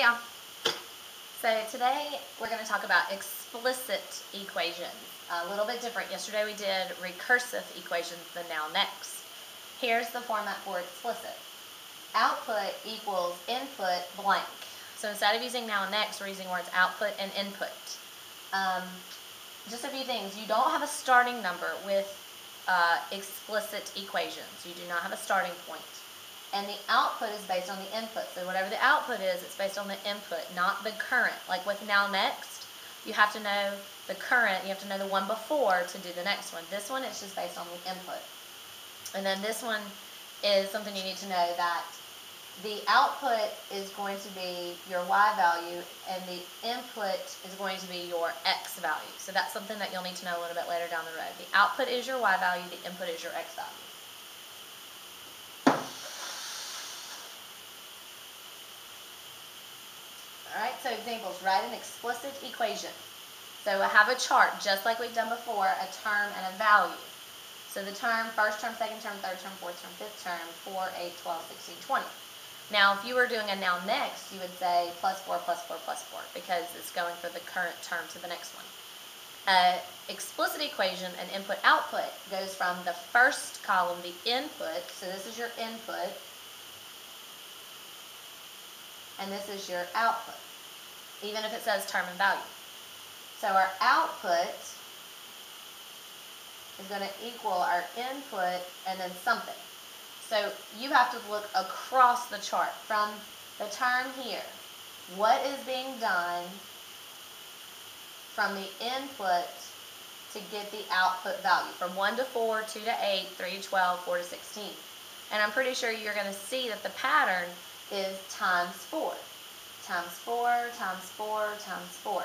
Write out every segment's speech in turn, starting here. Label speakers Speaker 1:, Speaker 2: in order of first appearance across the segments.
Speaker 1: are. So today we're going to talk about explicit equations. A little bit different. Yesterday we did recursive equations, the now next. Here's the format for explicit. Output equals input blank. So instead of using now next, we're using words output and input. Just a few things. You don't have a starting number with explicit equations. You do not have a starting point. And the output is based on the input. So whatever the output is, it's based on the input, not the current. Like with now next, you have to know the current, you have to know the one before to do the next one. This one is just based on the input. And then this one is something you need to know, that the output is going to be your y value and the input is going to be your x value. So that's something that you'll need to know a little bit later down the road. The output is your y value, the input is your x value. Alright, so examples. Write an explicit equation. So I have a chart, just like we've done before, a term and a value. So the term, first term, second term, third term, fourth term, fifth term, 4, 8, 12, 16, 20. Now, if you were doing a now next, you would say plus 4, plus 4, plus 4, because it's going for the current term to the next one. Explicit equation, an input-output, goes from the first column, the input, so this is your input, and this is your output, even if it says term and value. So our output is going to equal our input and then something. So you have to look across the chart from the term here. What is being done from the input to get the output value? From 1 to 4, 2 to 8, 3 to 12, 4 to 16. And I'm pretty sure you're going to see that the pattern is times 4. Times 4, times 4, times 4.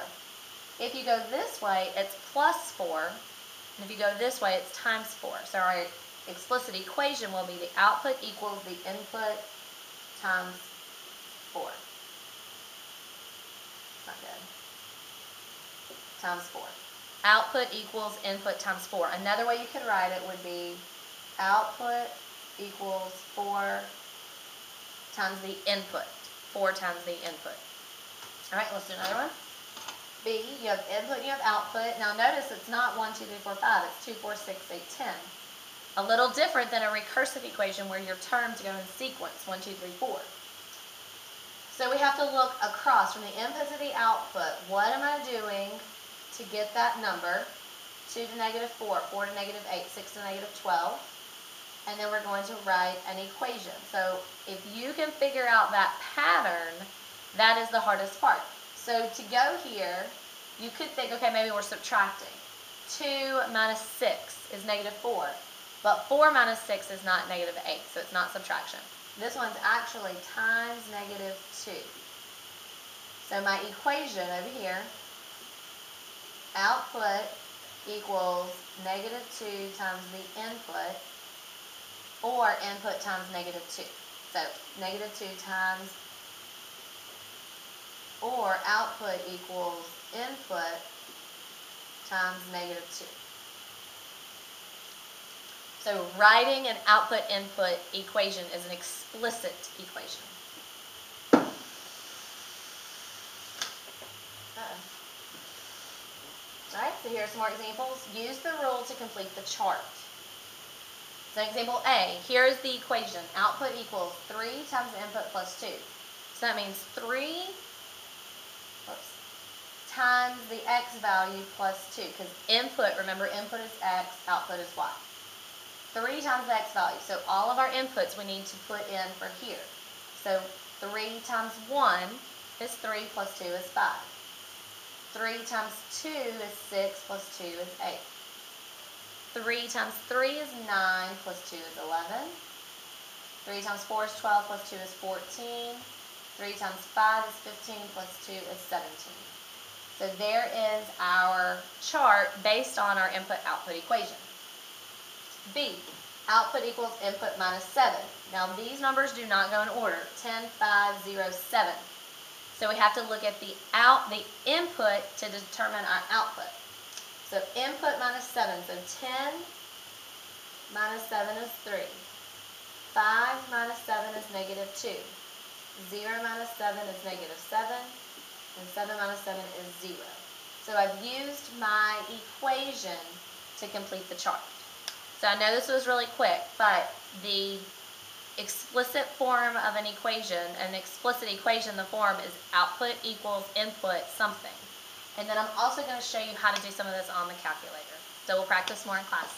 Speaker 1: If you go this way, it's plus 4. And if you go this way, it's times 4. So our explicit equation will be the output equals the input times 4. Not good. Times 4. Output equals input times 4. Another way you could write it would be output equals 4 times the input. 4 times the input. Alright, let's do another one. B, you have input and you have output. Now notice it's not 1, 2, 3, 4, 5. It's 2, 4, 6, 8, 10. A little different than a recursive equation where your terms go in sequence, 1, 2, 3, 4. So we have to look across from the input to the output. What am I doing to get that number? 2 to negative 4, 4 to negative 8, 6 to negative 12. And then we're going to write an equation. So if you can figure out that pattern, that is the hardest part. So to go here, you could think, okay, maybe we're subtracting. 2 minus 6 is negative 4. But 4 minus 6 is not negative 8, so it's not subtraction. This one's actually times negative 2. So my equation over here, output equals negative 2 times the input, or input times negative 2. So negative 2 times, or output equals input times negative 2. So writing an output-input equation is an explicit equation. Alright, so here are some more examples. Use the rule to complete the chart. So example A, here is the equation. Output equals 3 times the input plus 2. So that means 3 times the x value plus 2. Because input, remember input is x, output is y. 3 times the x value. So all of our inputs we need to put in for here. So 3 times 1 is 3 plus 2 is 5. 3 times 2 is 6 plus 2 is 8. 3 times 3 is 9 plus 2 is 11. 3 times 4 is 12 plus 2 is 14. 3 times 5 is 15 plus 2 is 17. So there is our chart based on our input-output equation. B, output equals input minus 7. Now these numbers do not go in order. 10, 5, 0, 7. So we have to look at the input to determine our output. So input minus 7. So 10 minus 7 is 3. 5 minus 7 is negative 2. 0 minus 7 is negative 7, and 7 minus 7 is 0. So I've used my equation to complete the chart. So I know this was really quick, but the explicit form of an explicit equation, the form is output equals input something. And then I'm also going to show you how to do some of this on the calculator. So we'll practice more in class.